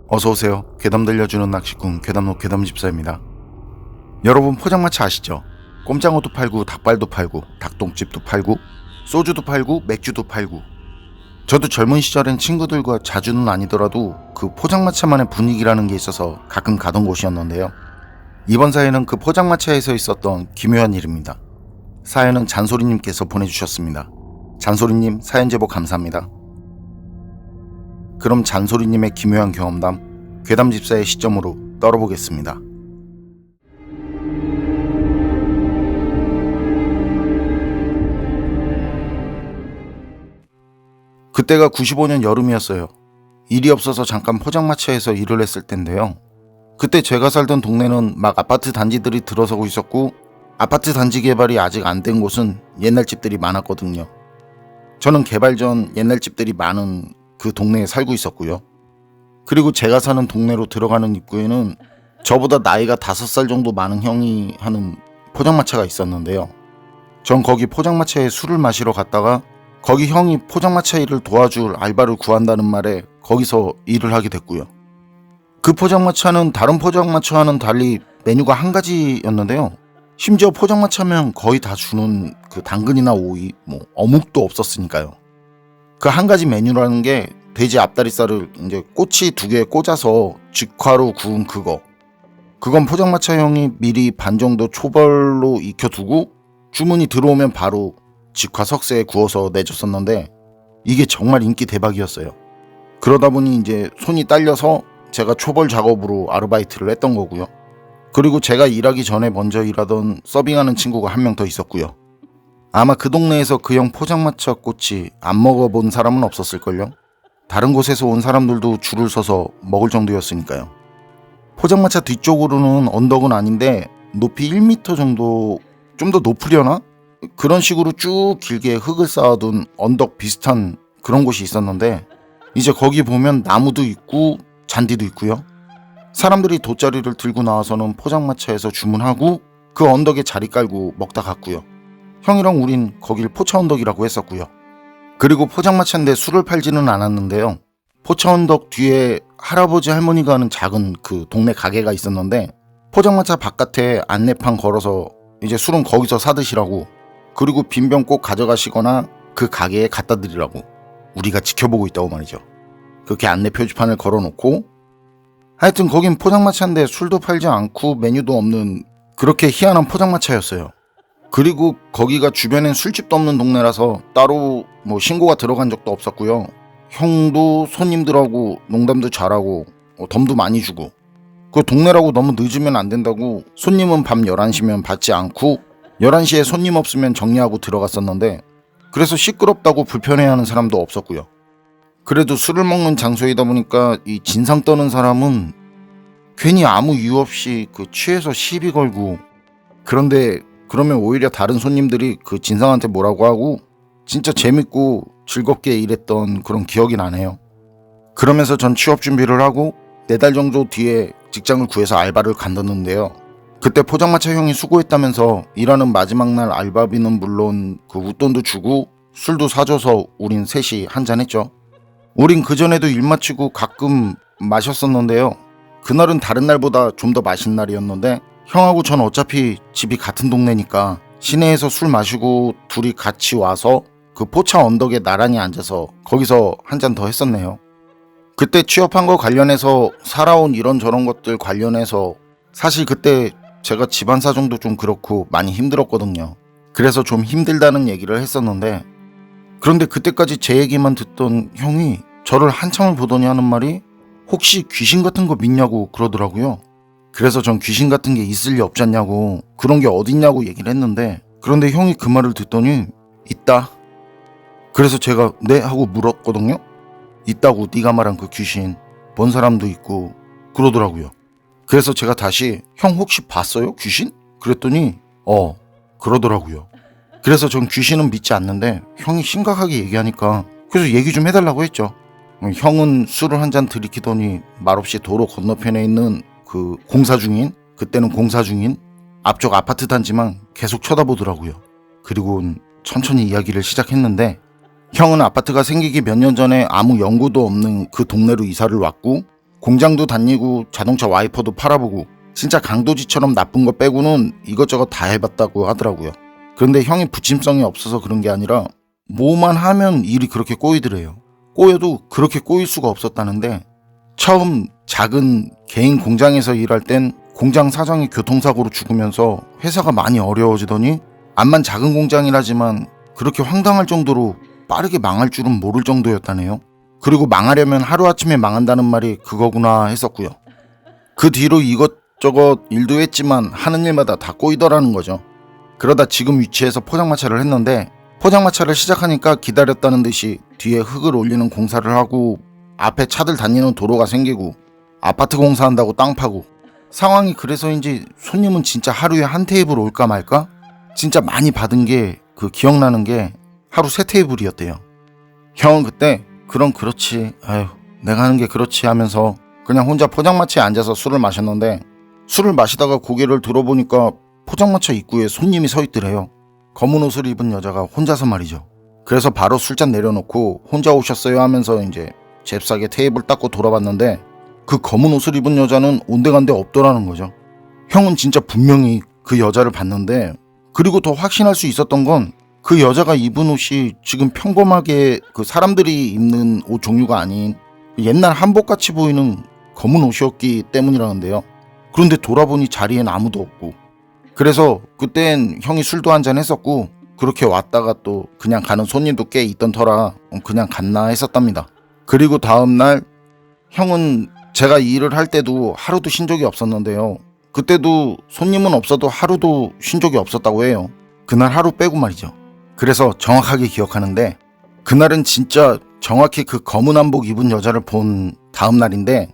어서오세요. 괴담 들려주는 낚시꾼 괴담노 괴담집사입니다. 여러분 포장마차 아시죠? 꼼장어도 팔고 닭발도 팔고 닭똥집도 팔고 소주도 팔고 맥주도 팔고. 저도 젊은 시절엔 친구들과 자주는 아니더라도 그 포장마차만의 분위기라는 게 있어서 가끔 가던 곳이었는데요. 이번 사연은 그 포장마차에서 있었던 기묘한 일입니다. 사연은 잔소리님께서 보내주셨습니다. 잔소리님 사연 제보 감사합니다. 그럼 잔소리님의 기묘한 경험담 괴담집사의 시점으로 떨어보겠습니다. 그때가 95년 여름이었어요. 일이 없어서 잠깐 포장마차에서 일을 했을 텐데요. 그때 제가 살던 동네는 막 아파트 단지들이 들어서고 있었고, 아파트 단지 개발이 아직 안 된 곳은 옛날 집들이 많았거든요. 저는 개발 전 옛날 집들이 많은 그 동네에 살고 있었고요. 그리고 제가 사는 동네로 들어가는 입구에는 저보다 나이가 5살 정도 많은 형이 하는 포장마차가 있었는데요. 전 거기 포장마차에 술을 마시러 갔다가 거기 형이 포장마차 일을 도와줄 알바를 구한다는 말에 거기서 일을 하게 됐고요. 그 포장마차는 다른 포장마차와는 달리 메뉴가 한 가지였는데요. 심지어 포장마차면 거의 다 주는 그 당근이나 오이, 어묵도 없었으니까요. 그 한 가지 메뉴라는 게 돼지 앞다리살을 이제 꼬치 2개에 꽂아서 직화로 구운 그거. 그건 포장마차 형이 미리 반 정도 초벌로 익혀두고 주문이 들어오면 바로 직화 석쇠에 구워서 내줬었는데 이게 정말 인기 대박이었어요. 그러다 보니 이제 손이 딸려서 제가 초벌 작업으로 아르바이트를 했던 거고요. 그리고 제가 일하기 전에 먼저 일하던 서빙하는 친구가 한 명 더 있었고요. 아마 그 동네에서 그 형 포장마차 꼬치 안 먹어본 사람은 없었을걸요. 다른 곳에서 온 사람들도 줄을 서서 먹을 정도였으니까요. 포장마차 뒤쪽으로는 언덕은 아닌데 높이 1m 정도, 좀 더 높으려나? 그런 식으로 쭉 길게 흙을 쌓아둔 언덕 비슷한 그런 곳이 있었는데 이제 거기 보면 나무도 있고 잔디도 있고요. 사람들이 돗자리를 들고 나와서는 포장마차에서 주문하고 그 언덕에 자리 깔고 먹다 갔고요. 형이랑 우린 거길 포차 언덕이라고 했었고요. 그리고 포장마차인데 술을 팔지는 않았는데요. 포차 언덕 뒤에 할아버지 할머니가 하는 작은 그 동네 가게가 있었는데 포장마차 바깥에 안내판 걸어서 이제 술은 거기서 사드시라고, 그리고 빈병 꼭 가져가시거나 그 가게에 갖다 드리라고 우리가 지켜보고 있다고 말이죠. 그렇게 안내 표지판을 걸어놓고, 하여튼 거긴 포장마차인데 술도 팔지 않고 메뉴도 없는 그렇게 희한한 포장마차였어요. 그리고 거기가 주변엔 술집도 없는 동네라서 따로 신고가 들어간 적도 없었고요. 형도 손님들하고 농담도 잘하고 덤도 많이 주고, 그 동네라고 너무 늦으면 안 된다고 손님은 밤 11시면 받지 않고 11시에 손님 없으면 정리하고 들어갔었는데, 그래서 시끄럽다고 불편해하는 사람도 없었고요. 그래도 술을 먹는 장소이다 보니까 이 진상 떠는 사람은 괜히 아무 이유 없이 그 취해서 시비 걸고, 그런데 그러면 오히려 다른 손님들이 그 진상한테 뭐라고 하고 진짜 재밌고 즐겁게 일했던 그런 기억이 나네요. 그러면서 전 취업 준비를 하고 4달 정도 뒤에 직장을 구해서 알바를 간다는데요. 그때 포장마차 형이 수고했다면서 일하는 마지막 날 알바비는 물론 그 웃돈도 주고 술도 사줘서 우린 셋이 한잔했죠. 우린 그전에도 일 마치고 가끔 마셨었는데요. 그날은 다른 날보다 좀 더 마신 날이었는데 형하고 전 어차피 집이 같은 동네니까 시내에서 술 마시고 둘이 같이 와서 그 포차 언덕에 나란히 앉아서 거기서 한 잔 더 했었네요. 그때 취업한 거 관련해서 살아온 이런저런 것들 관련해서 사실 그때 제가 집안 사정도 좀 그렇고 많이 힘들었거든요. 그래서 좀 힘들다는 얘기를 했었는데, 그런데 그때까지 제 얘기만 듣던 형이 저를 한참을 보더니 하는 말이 혹시 귀신 같은 거 믿냐고 그러더라고요. 그래서 전 귀신 같은 게 있을 리 없지 않냐고, 그런 게 어딨냐고 얘기를 했는데, 그런데 형이 그 말을 듣더니 있다. 그래서 제가 네? 하고 물었거든요. 있다고, 네가 말한 그 귀신 본 사람도 있고 그러더라고요. 그래서 제가 다시 형 혹시 봤어요? 귀신? 그랬더니 그러더라고요. 그래서 전 귀신은 믿지 않는데 형이 심각하게 얘기하니까 그래서 얘기 좀 해달라고 했죠. 형은 술을 한 잔 들이키더니 말없이 도로 건너편에 있는 그 공사 중인, 그때는 공사 중인 앞쪽 아파트 단지만 계속 쳐다보더라고요. 그리고는 천천히 이야기를 시작했는데, 형은 아파트가 생기기 몇 년 전에 아무 연고도 없는 그 동네로 이사를 왔고 공장도 다니고 자동차 와이퍼도 팔아보고 진짜 강도지처럼 나쁜 거 빼고는 이것저것 다 해봤다고 하더라고요. 그런데 형이 부침성이 없어서 그런 게 아니라 뭐만 하면 일이 그렇게 꼬이더래요. 꼬여도 그렇게 꼬일 수가 없었다는데 처음 작은 개인 공장에서 일할 땐 공장 사장이 교통사고로 죽으면서 회사가 많이 어려워지더니 암만 작은 공장이라지만 그렇게 황당할 정도로 빠르게 망할 줄은 모를 정도였다네요. 그리고 망하려면 하루아침에 망한다는 말이 그거구나 했었고요. 그 뒤로 이것저것 일도 했지만 하는 일마다 다 꼬이더라는 거죠. 그러다 지금 위치에서 포장마차를 했는데 포장마차를 시작하니까 기다렸다는 듯이 뒤에 흙을 올리는 공사를 하고 앞에 차들 다니는 도로가 생기고 아파트 공사한다고 땅 파고 상황이 그래서인지 손님은 진짜 하루에 한 테이블 올까 말까? 진짜 많이 받은 게 그 기억나는 게 하루 3테이블이었대요. 형은 그때 그럼 그렇지 아휴 내가 하는 게 그렇지 하면서 그냥 혼자 포장마차에 앉아서 술을 마셨는데 술을 마시다가 고개를 들어보니까 포장마차 입구에 손님이 서 있더래요. 검은 옷을 입은 여자가 혼자서 말이죠. 그래서 바로 술잔 내려놓고 혼자 오셨어요 하면서 이제 잽싸게 테이블 닦고 돌아봤는데 그 검은 옷을 입은 여자는 온데간데 없더라는 거죠. 형은 진짜 분명히 그 여자를 봤는데 그리고 더 확신할 수 있었던 건 그 여자가 입은 옷이 지금 평범하게 그 사람들이 입는 옷 종류가 아닌 옛날 한복같이 보이는 검은 옷이었기 때문이라는데요. 그런데 돌아보니 자리엔 아무도 없고 그래서 그땐 형이 술도 한잔 했었고 그렇게 왔다가 또 그냥 가는 손님도 꽤 있던 터라 그냥 갔나 했었답니다. 그리고 다음날 형은 제가 일을 할 때도 하루도 쉰 적이 없었는데요. 그때도 손님은 없어도 하루도 쉰 적이 없었다고 해요. 그날 하루 빼고 말이죠. 그래서 정확하게 기억하는데 그날은 진짜 정확히 그 검은 한복 입은 여자를 본 다음 날인데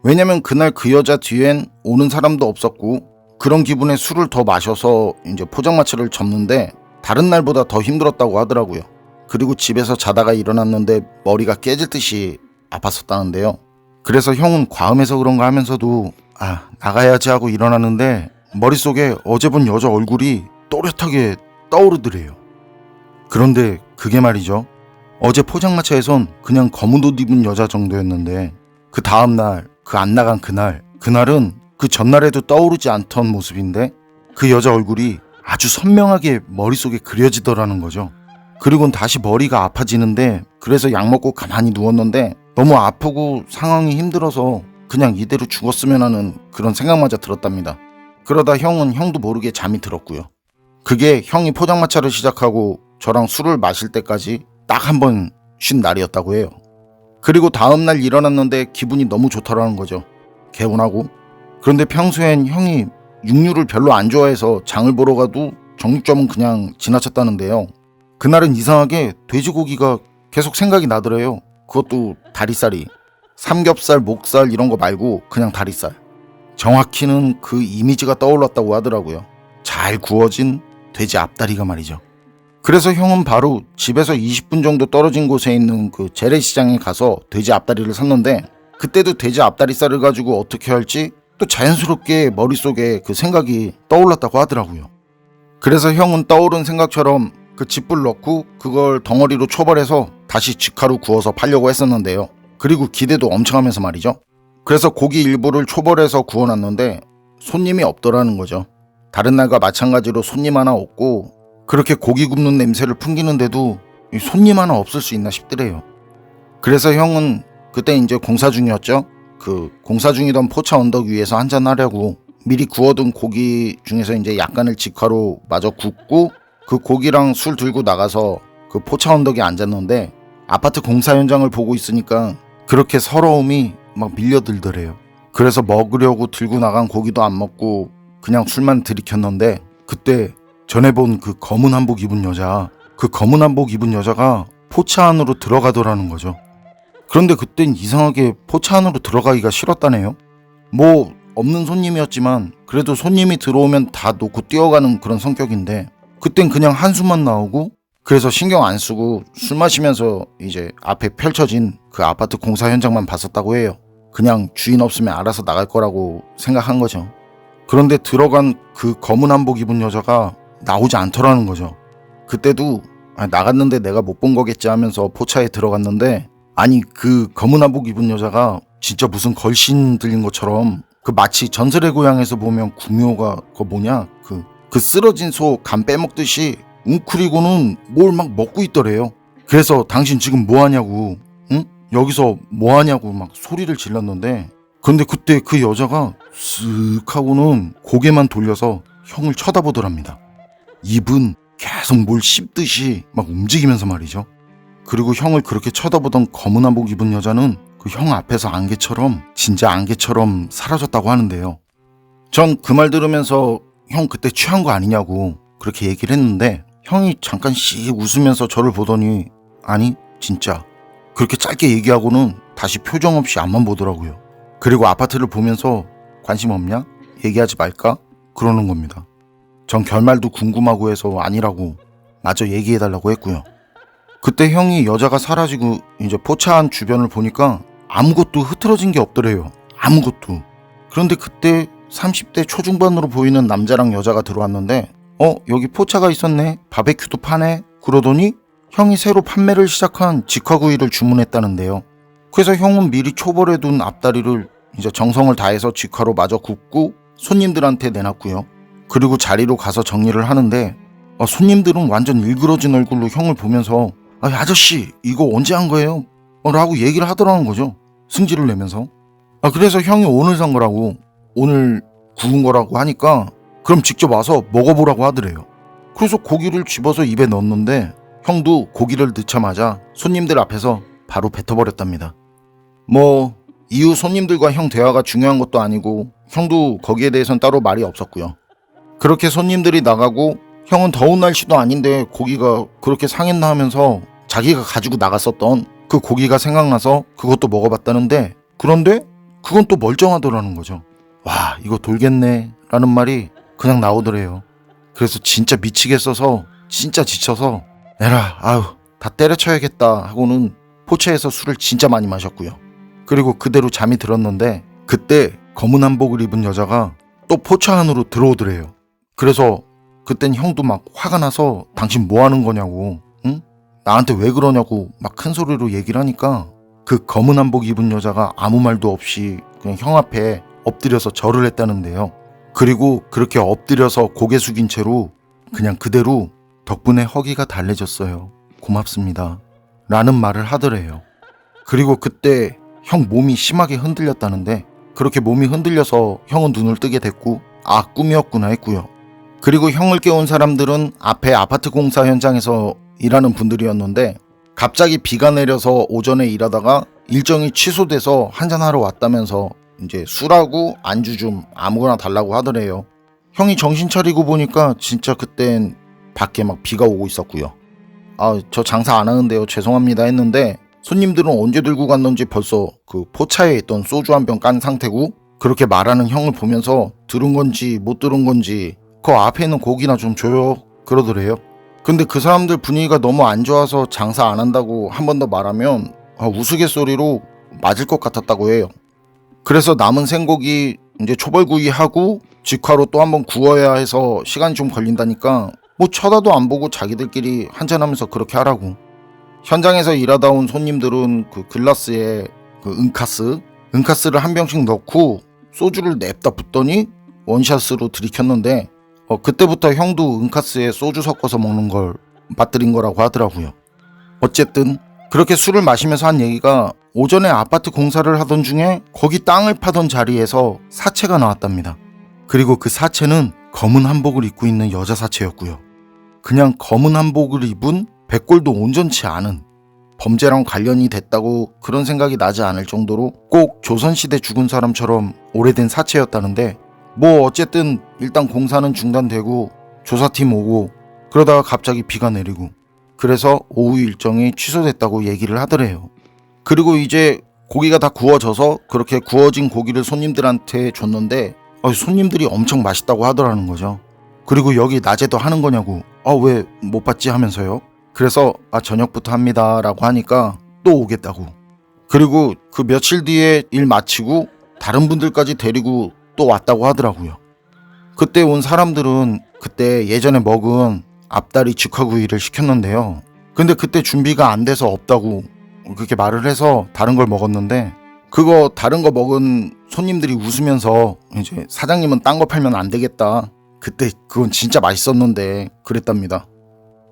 왜냐면 그날 그 여자 뒤엔 오는 사람도 없었고 그런 기분에 술을 더 마셔서 이제 포장마차를 접는데 다른 날보다 더 힘들었다고 하더라고요. 그리고 집에서 자다가 일어났는데 머리가 깨질 듯이 아팠었다는데요. 그래서 형은 과음해서 그런가 하면서도 나가야지 하고 일어났는데 머릿속에 어제 본 여자 얼굴이 또렷하게 떠오르더래요. 그런데 그게 말이죠. 어제 포장마차에선 그냥 검은 옷 입은 여자 정도였는데 그 다음날 그 안 나간 그날은 그 전날에도 떠오르지 않던 모습인데 그 여자 얼굴이 아주 선명하게 머릿속에 그려지더라는 거죠. 그리고는 다시 머리가 아파지는데 그래서 약 먹고 가만히 누웠는데 너무 아프고 상황이 힘들어서 그냥 이대로 죽었으면 하는 그런 생각마저 들었답니다. 그러다 형은 형도 모르게 잠이 들었고요. 그게 형이 포장마차를 시작하고 저랑 술을 마실 때까지 딱 한 번 쉰 날이었다고 해요. 그리고 다음날 일어났는데 기분이 너무 좋더라는 거죠. 개운하고. 그런데 평소엔 형이 육류를 별로 안 좋아해서 장을 보러 가도 정육점은 그냥 지나쳤다는데요. 그날은 이상하게 돼지고기가 계속 생각이 나더래요. 그것도 다리살이. 삼겹살, 목살 이런 거 말고 그냥 다리살. 정확히는 그 이미지가 떠올랐다고 하더라고요. 잘 구워진 돼지 앞다리가 말이죠. 그래서 형은 바로 집에서 20분 정도 떨어진 곳에 있는 그 재래시장에 가서 돼지 앞다리를 샀는데 그때도 돼지 앞다리살을 가지고 어떻게 할지 또 자연스럽게 머릿속에 그 생각이 떠올랐다고 하더라고요. 그래서 형은 떠오른 생각처럼 그 짚불 넣고 그걸 덩어리로 초벌해서 다시 직화로 구워서 팔려고 했었는데요. 그리고 기대도 엄청 하면서 말이죠. 그래서 고기 일부를 초벌해서 구워놨는데 손님이 없더라는 거죠. 다른 날과 마찬가지로 손님 하나 없고 그렇게 고기 굽는 냄새를 풍기는데도 손님 하나 없을 수 있나 싶더래요. 그래서 형은 그때 이제 공사 중이었죠. 그 공사 중이던 포차 언덕 위에서 한잔 하려고 미리 구워둔 고기 중에서 이제 약간을 직화로 마저 굽고 그 고기랑 술 들고 나가서 그 포차 언덕에 앉았는데 아파트 공사 현장을 보고 있으니까 그렇게 서러움이 막 밀려들더래요. 그래서 먹으려고 들고 나간 고기도 안 먹고 그냥 술만 들이켰는데 그때 전에 본 그 검은 한복 입은 여자, 그 검은 한복 입은 여자가 포차 안으로 들어가더라는 거죠. 그런데 그땐 이상하게 포차 안으로 들어가기가 싫었다네요. 뭐 없는 손님이었지만 그래도 손님이 들어오면 다 놓고 뛰어가는 그런 성격인데 그땐 그냥 한숨만 나오고 그래서 신경 안 쓰고 술 마시면서 이제 앞에 펼쳐진 그 아파트 공사 현장만 봤었다고 해요. 그냥 주인 없으면 알아서 나갈 거라고 생각한 거죠. 그런데 들어간 그 검은 한복 입은 여자가 나오지 않더라는 거죠. 그때도 나갔는데 내가 못 본 거겠지 하면서 포차에 들어갔는데 아니 그 검은 한복 입은 여자가 진짜 무슨 걸신 들린 것처럼 그 마치 전설의 고향에서 보면 구미호가 그 뭐냐 그 쓰러진 소 간 빼먹듯이 웅크리고는 뭘 막 먹고 있더래요. 그래서 당신 지금 뭐하냐고, 응? 여기서 뭐하냐고 막 소리를 질렀는데, 근데 그때 그 여자가 쓱 하고는 고개만 돌려서 형을 쳐다보더랍니다. 입은 계속 뭘 씹듯이 막 움직이면서 말이죠. 그리고 형을 그렇게 쳐다보던 검은 한복 입은 여자는 그 형 앞에서 안개처럼, 진짜 안개처럼 사라졌다고 하는데요. 전 그 말 들으면서 형 그때 취한 거 아니냐고 그렇게 얘기를 했는데, 형이 잠깐 씩 웃으면서 저를 보더니 아니 진짜, 그렇게 짧게 얘기하고는 다시 표정 없이 앞만 보더라고요. 그리고 아파트를 보면서 관심 없냐? 얘기하지 말까? 그러는 겁니다. 전 결말도 궁금하고 해서 아니라고 마저 얘기해달라고 했고요. 그때 형이 여자가 사라지고 이제 포차한 주변을 보니까 아무것도 흐트러진 게 없더래요. 아무것도. 그런데 그때 30대 초중반으로 보이는 남자랑 여자가 들어왔는데, 여기 포차가 있었네, 바베큐도 파네, 그러더니 형이 새로 판매를 시작한 직화구이를 주문했다는데요. 그래서 형은 미리 초벌해 둔 앞다리를 이제 정성을 다해서 직화로 마저 굽고 손님들한테 내놨고요. 그리고 자리로 가서 정리를 하는데, 손님들은 완전 일그러진 얼굴로 형을 보면서 아저씨 이거 언제 한 거예요? 라고 얘기를 하더라는 거죠. 승질을 내면서. 그래서 형이 오늘 산 거라고, 오늘 구운 거라고 하니까 그럼 직접 와서 먹어보라고 하더래요. 그래서 고기를 집어서 입에 넣었는데 형도 고기를 넣자마자 손님들 앞에서 바로 뱉어버렸답니다. 뭐 이후 손님들과 형 대화가 중요한 것도 아니고 형도 거기에 대해선 따로 말이 없었고요. 그렇게 손님들이 나가고 형은 더운 날씨도 아닌데 고기가 그렇게 상했나 하면서 자기가 가지고 나갔었던 그 고기가 생각나서 그것도 먹어봤다는데, 그런데 그건 또 멀쩡하더라는 거죠. 와, 이거 돌겠네 라는 말이 그냥 나오더래요. 그래서 진짜 미치겠어서 진짜 지쳐서 에라 아유 다 때려쳐야겠다 하고는 포차에서 술을 진짜 많이 마셨고요. 그리고 그대로 잠이 들었는데 그때 검은 한복을 입은 여자가 또 포차 안으로 들어오더래요. 그래서 그땐 형도 막 화가 나서 당신 뭐 하는 거냐고, 응? 나한테 왜 그러냐고 막 큰 소리로 얘기를 하니까 그 검은 한복 입은 여자가 아무 말도 없이 그냥 형 앞에 엎드려서 절을 했다는데요. 그리고 그렇게 엎드려서 고개 숙인 채로 그냥 그대로 덕분에 허기가 달래졌어요, 고맙습니다 라는 말을 하더래요. 그리고 그때 형 몸이 심하게 흔들렸다는데, 그렇게 몸이 흔들려서 형은 눈을 뜨게 됐고 꿈이었구나 했고요. 그리고 형을 깨운 사람들은 앞에 아파트 공사 현장에서 일하는 분들이었는데, 갑자기 비가 내려서 오전에 일하다가 일정이 취소돼서 한잔하러 왔다면서 이제 술하고 안주 좀 아무거나 달라고 하더래요. 형이 정신 차리고 보니까 진짜 그땐 밖에 막 비가 오고 있었고요. 저 장사 안 하는데요, 죄송합니다 했는데 손님들은 언제 들고 갔는지 벌써 그 포차에 있던 소주 한 병 깐 상태고, 그렇게 말하는 형을 보면서 들은 건지 못 들은 건지 그 앞에 있는 고기나 좀 줘요 그러더래요. 근데 그 사람들 분위기가 너무 안 좋아서 장사 안 한다고 한 번 더 말하면 우스갯소리로 맞을 것 같았다고 해요. 그래서 남은 생고기 이제 초벌구이 하고 직화로 또 한번 구워야 해서 시간이 좀 걸린다니까 뭐 쳐다도 안 보고 자기들끼리 한잔하면서 그렇게 하라고. 현장에서 일하다 온 손님들은 그 글라스에 그 은카스를 한 병씩 넣고 소주를 냅다 붓더니 원샷으로 들이켰는데, 그때부터 형도 은카스에 소주 섞어서 먹는 걸 맛들인 거라고 하더라고요. 어쨌든 그렇게 술을 마시면서 한 얘기가, 오전에 아파트 공사를 하던 중에 거기 땅을 파던 자리에서 사체가 나왔답니다. 그리고 그 사체는 검은 한복을 입고 있는 여자 사체였고요. 그냥 검은 한복을 입은 백골도 온전치 않은, 범죄랑 관련이 됐다고 그런 생각이 나지 않을 정도로 꼭 조선시대 죽은 사람처럼 오래된 사체였다는데, 뭐 어쨌든 일단 공사는 중단되고 조사팀 오고 그러다가 갑자기 비가 내리고 그래서 오후 일정이 취소됐다고 얘기를 하더래요. 그리고 이제 고기가 다 구워져서 그렇게 구워진 고기를 손님들한테 줬는데 손님들이 엄청 맛있다고 하더라는 거죠. 그리고 여기 낮에도 하는 거냐고, 왜 못 봤지 하면서요. 그래서 저녁부터 합니다 라고 하니까 또 오겠다고. 그리고 그 며칠 뒤에 일 마치고 다른 분들까지 데리고 또 왔다고 하더라고요. 그때 온 사람들은 그때 예전에 먹은 앞다리 직화구이를 시켰는데요. 근데 그때 준비가 안 돼서 없다고 그렇게 말을 해서 다른 걸 먹었는데, 그거 다른 거 먹은 손님들이 웃으면서 이제 사장님은 딴 거 팔면 안 되겠다. 그때 그건 진짜 맛있었는데 그랬답니다.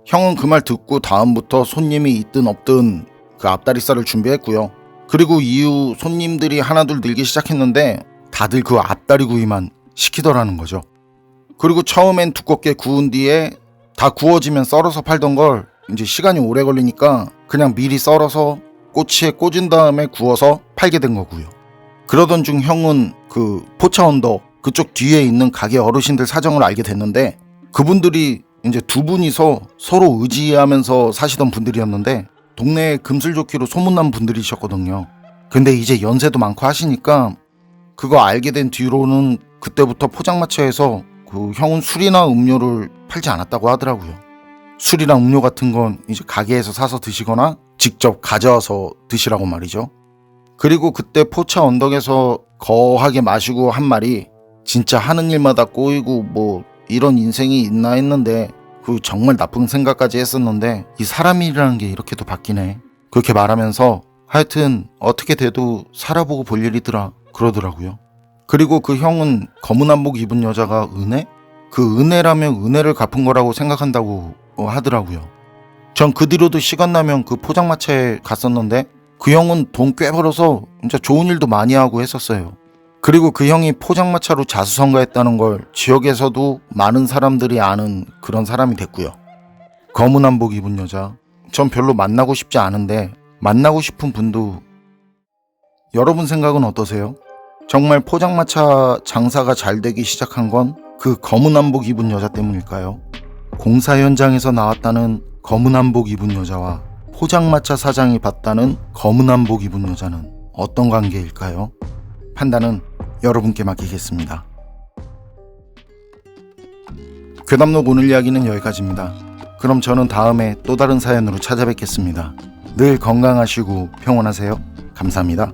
형은 그 말 듣고 다음부터 손님이 있든 없든 그 앞다리살을 준비했고요. 그리고 이후 손님들이 하나둘 늘기 시작했는데 다들 그 앞다리 구이만 시키더라는 거죠. 그리고 처음엔 두껍게 구운 뒤에 다 구워지면 썰어서 팔던 걸 이제 시간이 오래 걸리니까 그냥 미리 썰어서 꼬치에 꽂은 다음에 구워서 팔게 된 거고요. 그러던 중 형은 그 포차 언덕 그쪽 뒤에 있는 가게 어르신들 사정을 알게 됐는데 그분들이 이제 두 분이서 서로 의지하면서 사시던 분들이었는데 동네에 금슬조끼로 소문난 분들이셨거든요. 근데 이제 연세도 많고 하시니까 그거 알게 된 뒤로는 그때부터 포장마차에서 그 형은 술이나 음료를 팔지 않았다고 하더라고요. 술이나 음료 같은 건 이제 가게에서 사서 드시거나 직접 가져와서 드시라고 말이죠. 그리고 그때 포차 언덕에서 거하게 마시고 한 말이 진짜 하는 일마다 꼬이고 뭐 이런 인생이 있나 했는데 그 정말 나쁜 생각까지 했었는데 이 사람이라는 게 이렇게도 바뀌네. 그렇게 말하면서 하여튼 어떻게 돼도 살아보고 볼 일이더라 그러더라고요. 그리고 그 형은 검은 한복 입은 여자가 은혜? 그 은혜라면 은혜를 갚은 거라고 생각한다고 하더라고요. 전 그 뒤로도 시간 나면 그 포장마차에 갔었는데 그 형은 돈 꽤 벌어서 진짜 좋은 일도 많이 하고 했었어요. 그리고 그 형이 포장마차로 자수성가했다는 걸 지역에서도 많은 사람들이 아는 그런 사람이 됐고요. 검은 한복 입은 여자, 전 별로 만나고 싶지 않은데 만나고 싶은 분도. 여러분 생각은 어떠세요? 정말 포장마차 장사가 잘 되기 시작한 건 그 검은 한복 입은 여자 때문일까요? 공사 현장에서 나왔다는 검은 한복 입은 여자와 포장마차 사장이 봤다는 검은 한복 입은 여자는 어떤 관계일까요? 판단은 여러분께 맡기겠습니다. 괴담록 오늘 이야기는 여기까지입니다. 그럼 저는 다음에 또 다른 사연으로 찾아뵙겠습니다. 늘 건강하시고 평온하세요. 감사합니다.